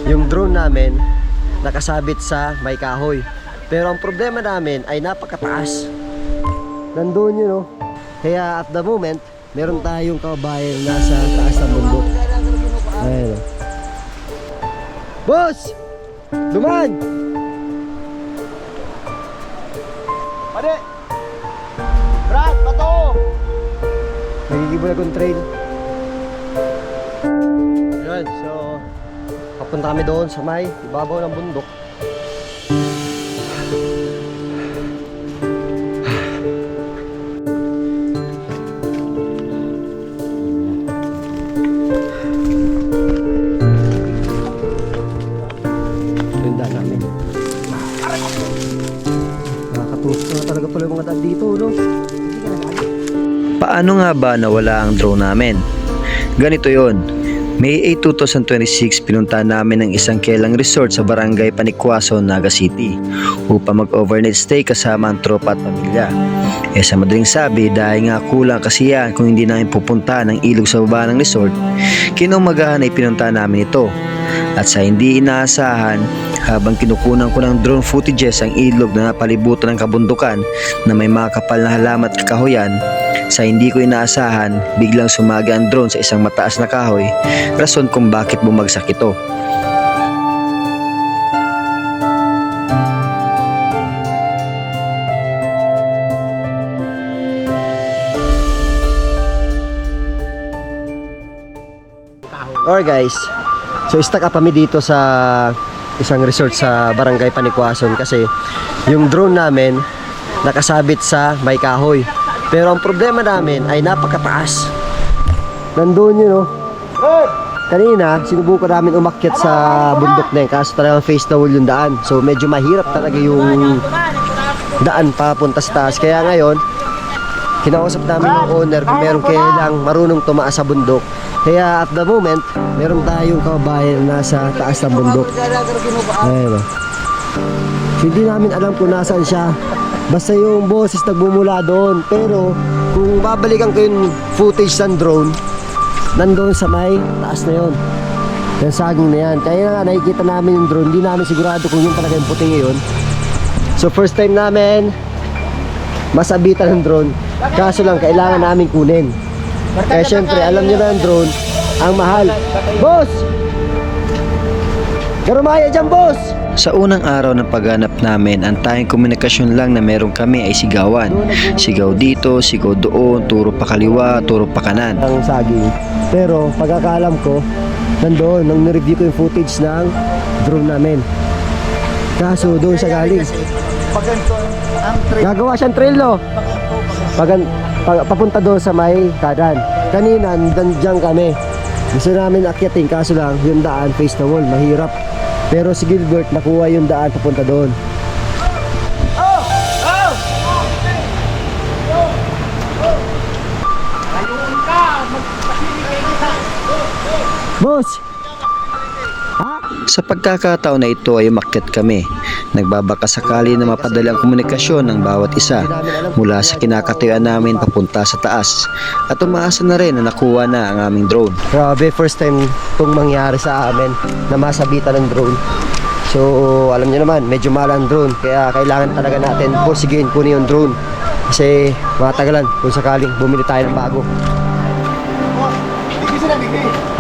yung drone namin nakasabit sa may kahoy. Pero ang problema namin ay napakataas. Nandun yun, oh. Kaya at the moment, meron tayong kababayan nasa taas ng bundok. Ayun, oh. Boss! Duman! Pade! Brad, pato! Nagigibulag yung trail. Ayun, so papunta kami doon sa may ibabaw ng bundok. Tunda namin. Nakakatuto na talaga pala yung mga daan dito, no? Paano nga ba nawala ang drone namin? Ganito yon. May 8, 2026 pinunta namin ang isang kelang resort sa barangay Panikwason, Naga City upang mag-overnight stay kasama ang tropa at pamilya. Sa madaling sabi, dahil nga kulang kasiyahan kung hindi namin pupunta ng ilog sa baba ng resort, kinumagahan ay pinunta namin ito. At sa hindi inaasahan, habang kinukunan ko ng drone footages ang ilog na napalibutan ng kabundukan na may mga kapal na halaman at kahoyan, sa hindi ko inaasahan, biglang sumaga ang drone sa isang mataas na kahoy, rason kung bakit bumagsak ito. Alright guys, so stuck up kami dito sa isang resort sa barangay Panikwason kasi yung drone namin nakasabit sa may kahoy. Pero ang problema namin ay napakataas. Nandun yun, oh. Kanina, sinubukan namin umakyat sa bundok na yun kaso talagang face the wall yung daan. So medyo mahirap talaga yung daan papunta sa taas. Kaya ngayon, kinausap namin yung owner kung meron kailang marunong tumaas sa bundok. Kaya at the moment, meron tayong kababayan na nasa taas ng bundok. Ayun, oh. So, hindi namin alam kung nasaan siya. Basta yung boses nagbumula doon. Pero kung babalikan ko yung footage ng drone, nandoon sa may taas na yun. Yung saging na yan. Kaya nga nakikita namin yung drone. Hindi namin sigurado kung yun talaga yung puting ngayon. So first time namin masabitan ng drone. Kaso lang kailangan namin kunin. Kaya syempre alam nyo na yung drone ang mahal. Boss! Garumaya dyan, boss! Sa unang araw ng paghanap namin, ang tanging komunikasyon lang na meron kami ay sigawan. Sigaw dito, sigaw doon, turo pa kaliwa, turo pa kanan. Ang saging. Pero pagkakaalam ko, nandoon, nang nireview ko yung footage ng drone namin. Kaso doon siya galing. Gagawa siyang trail, no? Papunta doon sa may kadan. Kanina, nandiyan kami. Gusto namin akyatin, kaso lang, yung daan face the wall, mahirap. Pero si Gilbert nakuha yung daan papunta doon. Boss! Ha? Sa pagkakataon na ito ay umakyat kami. Nagbabaka sakali na mapadali ang komunikasyon ng bawat isa mula sa kinakatayuan namin papunta sa taas. At umaasa na rin na nakuha na ang aming drone. Grabe, first time itong mangyari sa amin na masabitan ng drone. So, alam niyo naman, medyo mahal ang drone. Kaya kailangan talaga natin porsigin kunin yung drone. Kasi matagalan kung sakaling bumili tayo ng bago.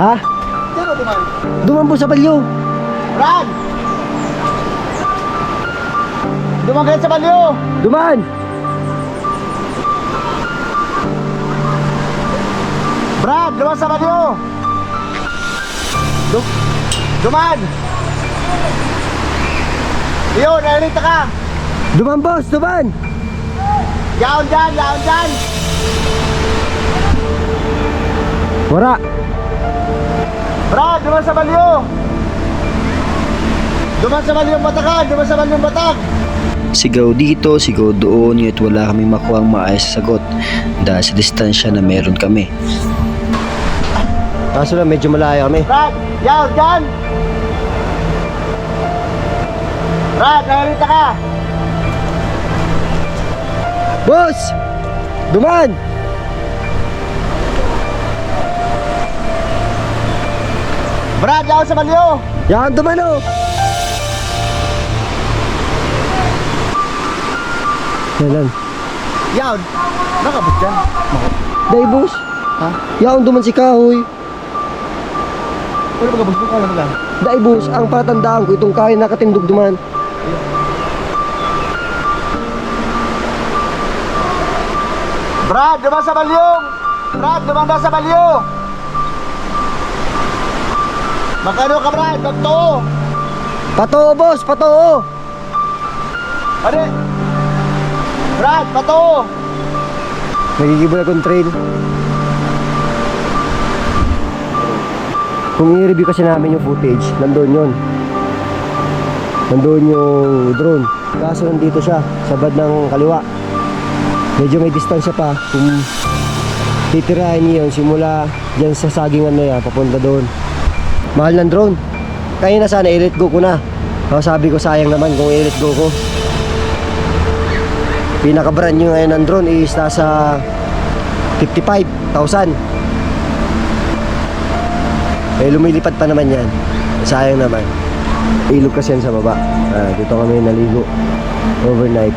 Ha? Duman po sa balyo. Brad! Duman kayo sa balyo! Duman! Brad, duman sa balyo! Duman! Yun, nalita ka! Duman, boss! Duman! Yaon dyan, yaon dyan! Wala! Brad, duman sa balyo! Duman sa balyong batakan, duman sa balyong batak! Sigaw dito, sigaw doon, ngunit wala kaming makuhang maayos na sagot dahil sa distansya na meron kami. Kaso lang, medyo malayo kami. Brad, yaon dyan! Brad, nalita ka! Boss! Duman! Brad, yaon sa balyo! Yan, dumano! Yan. Yaw, nakabot dyan. Day, boss. Ha? Yan, duman si Kahoy. Ano magabos mo? Ano lang? Day, boss, ang patandaan ko itong kahoy nakatindog duman. Brad, duman sa balyong! Brad, duman na sa balyo! Magkano ka, Brad? Magtoo! Patoo, boss, patoo. Ano? Brad, patoo! Nagigibol akong trail. Kung i-review kasi namin yung footage, nandun yun. Nandun yung drone. Kaso nandito siya, sa bad ng kaliwa. Medyo may distansya pa. Kung titirahin niyo yun, simula dyan sa sagingan na yan, papunta doon. Mahal ng drone. Kaya na sana, i-let go ko na. So, sabi ko sayang naman kung i-let go ko. Pinaka-brand nyo ngayon ng drone is nasa 55,000. Eh lumilipad pa naman yan. Sayang naman. Ilog kasi yan sa baba. Dito kami naligo overnight.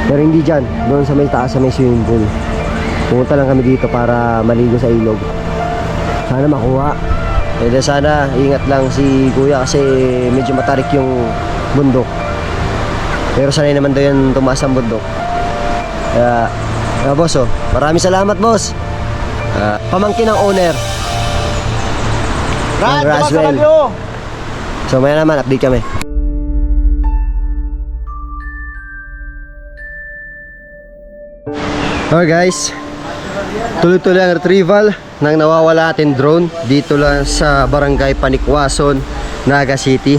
Pero hindi dyan. Doon sa may taas, sa may swimming pool. Pumunta lang kami dito para maligo sa ilog. Sana makuha. Eh sana ingat lang si kuya kasi medyo matarik yung bundok. Pero sanay naman daw yan tumaas ang bundok. Kaya boss, maraming salamat, boss. Pamangkin ng owner. Brad, duman sa Roswell. balyo! So maya naman, update kami. Okay guys, tuloy-tuloy ang retrieval ng nawawala ating drone dito lang sa Barangay Panikwason, Naga City.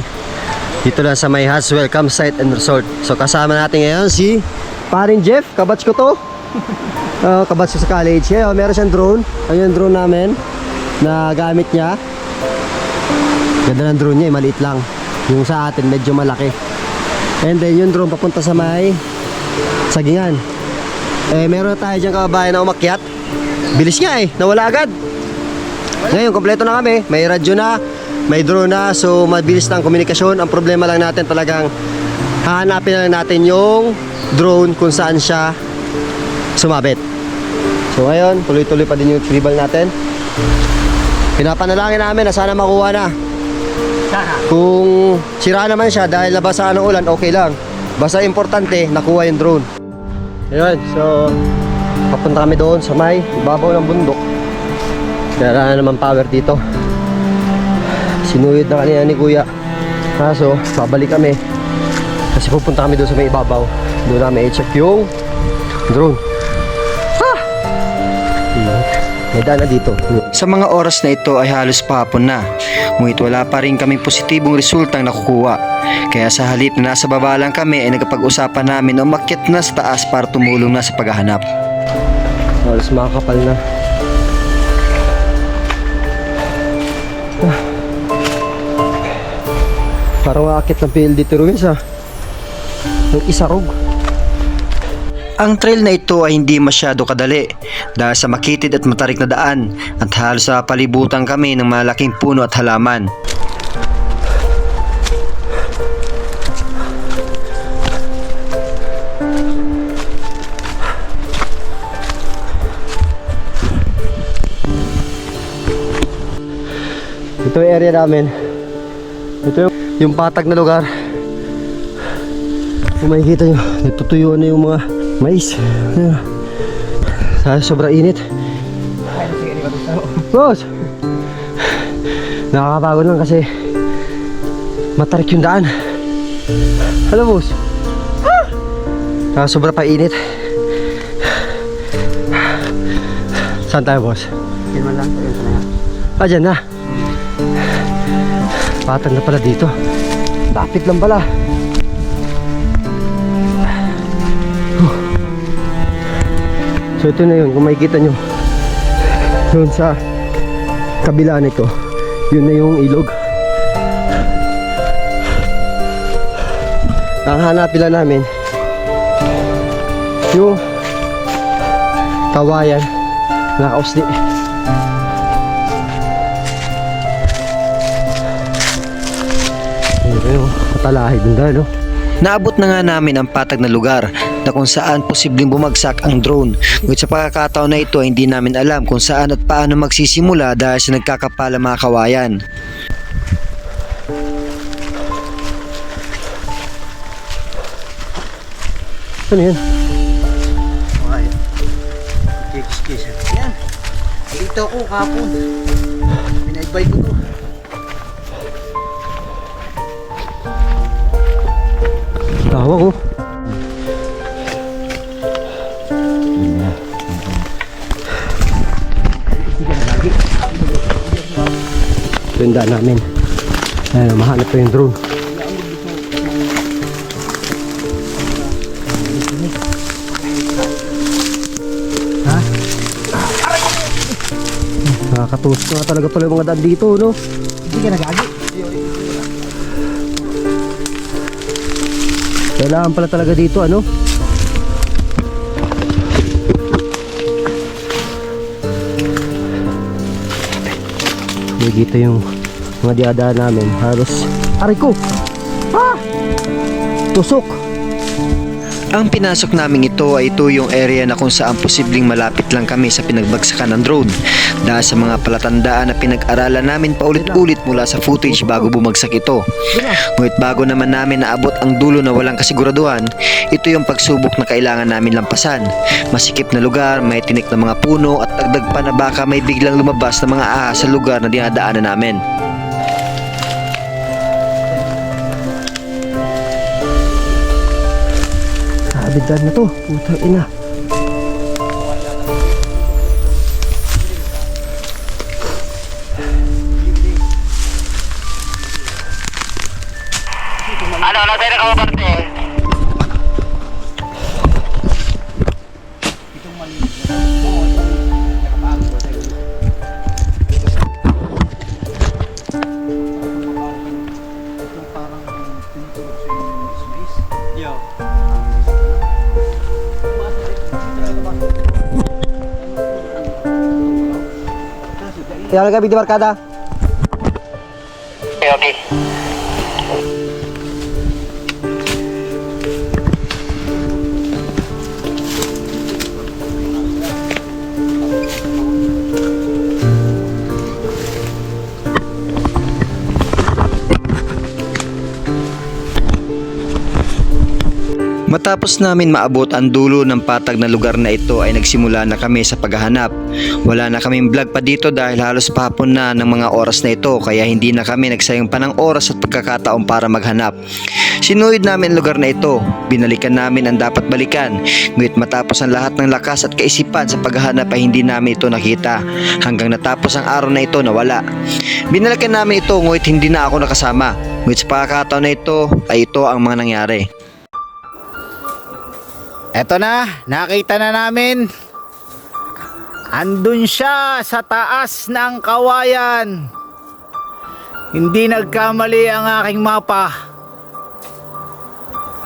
Dito lang sa may Haswell Campsite and Resort. So kasama natin ngayon si Parin Jeff, kabatch ko to. Kabatch ko sa college. Ngayon, meron siyang drone. Ayun yung drone namin na gamit niya. Ganda ng drone niya, maliit lang. Yung sa atin medyo malaki. And then yung drone papunta sa may sagingan. Eh meron tayo dyan kababayan na umakyat. Bilis nga nawala agad. Ngayon kompleto na kami. May radyo na, may drone na, so mabilis na ang komunikasyon. Ang problema lang natin talagang hahanapin na lang natin yung drone kung saan siya sumabit. So ngayon, tuloy-tuloy pa din yung tribal natin. Pinapanalangin namin na sana makuha na. Kung sira naman siya dahil nabasa ng ulan, okay lang. Basta importante, nakuha yung drone. Ayun, so papunta kami doon sa may ibabaw ng bundok. Kaya naman power dito. Sinuyod na kanina ni kuya. Kaso, babalik kami. Kasi pupunta kami doon sa may ibabaw. Doon namin i-check yung drone. May daan na dito. Sa mga oras na ito ay halos pahapon na, ngunit wala pa rin kaming positibong resultang nakukuha. Kaya sa halip na nasa baba lang kami ay nagkapag-usapan namin na umakyat na sa taas para tumulong na sa paghahanap. Halos makakapal na. Parang aakit ng PLD Ruins yung isarog. Ang trail na ito ay hindi masyado kadali dahil sa makitid at matarik na daan at halos sa palibutan kami ng malaking puno at halaman. Ito yung area namin. Ito yung patag na lugar. Kung makikita nyo, nagtutuyo na yung mga mais. Sobrang init. Boss! Nakakapagod lang kasi matarik yung daan. Hello, boss. Sobrang pa init. Saan tayo, boss? Yan man lang, ayun sa na. Dyan na. Patag na pala dito. Lapit lang pala. So ito na yun, kung makikita nyo doon sa kabila nito, yun na yung ilog. Ang hanapin lang namin yung kawayan na kausli. Ayun, matalahi dun dahil, no? Naabot na nga namin ang patag na lugar na kung saan posibleng bumagsak ang drone. Ngunit sa pagkakataon na ito ay hindi namin alam kung saan at paano magsisimula dahil sa nagkakapala mga kawayan. Ano yan? Okay. Kikis-kis. Yan. Dito ako kapon. Pinaibay ko to. Tawa ko. Ito yung daan namin. Ayun, mahanap pa yung drone. Ha? Nakakatusok nga talaga pala yung mga daan dito, no? Hindi ka nagagi. Kailangan pala talaga dito, ano? Hindi dito yung mga diadaan namin. Halos, aray ko! Ah! Tusok! Ang pinasok namin ito ay ito yung area na kung saan posibleng malapit lang kami sa pinagbagsakan ng drone. Dahil sa mga palatandaan na pinag-aralan namin paulit-ulit mula sa footage bago bumagsak ito. Ngunit bago naman namin naabot ang dulo na walang kasiguraduhan, ito yung pagsubok na kailangan namin lampasan. Masikip na lugar, may tinik na mga puno at dagdag pa na baka may biglang lumabas na mga ahas sa lugar na dinadaanan namin. Abidad na to, putang ina. Ano tayo nakapaparte? Kaya ka, Bidi Barkada. Okay. Matapos namin maabot ang dulo ng patag na lugar na ito ay nagsimula na kami sa paghahanap. Wala na kaming vlog pa dito dahil halos pahapon na ng mga oras na ito kaya hindi na kami nagsayang pa ng oras at pagkakataon para maghanap. Sinuhid namin ang lugar na ito, binalikan namin ang dapat balikan, ngunit matapos ang lahat ng lakas at kaisipan sa paghahanap ay hindi namin ito nakita hanggang natapos ang araw na ito nawala. Binalikan namin ito ngunit hindi na ako nakasama, ngunit sa pagkakataon na ito ay ito ang mga nangyari. Eto na, nakita na namin. Andun siya sa taas ng kawayan. Hindi nagkamali ang aking mapa.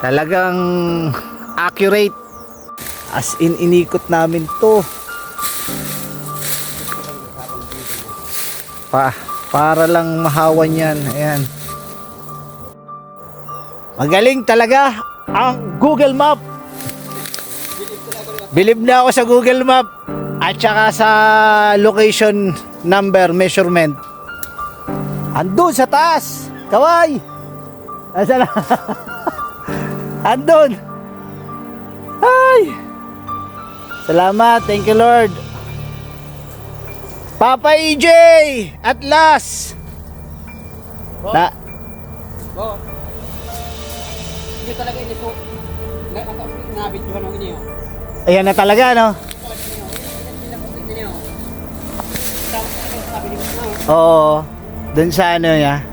Talagang accurate. As in, inikot namin to. Para lang mahawan yan. Ayan. Magaling talaga ang Google Map. Believe na ako sa Google Map at saka sa location number measurement. Andun sa taas. Kaway. Nasaan na? Andun. Ay. Salamat. Thank you, Lord. Papa EJ. At last. Na. Hindi talaga ini po. Nabidyohan ng inyo. Ayan na talaga, no? Oo. Dun sa ano niya.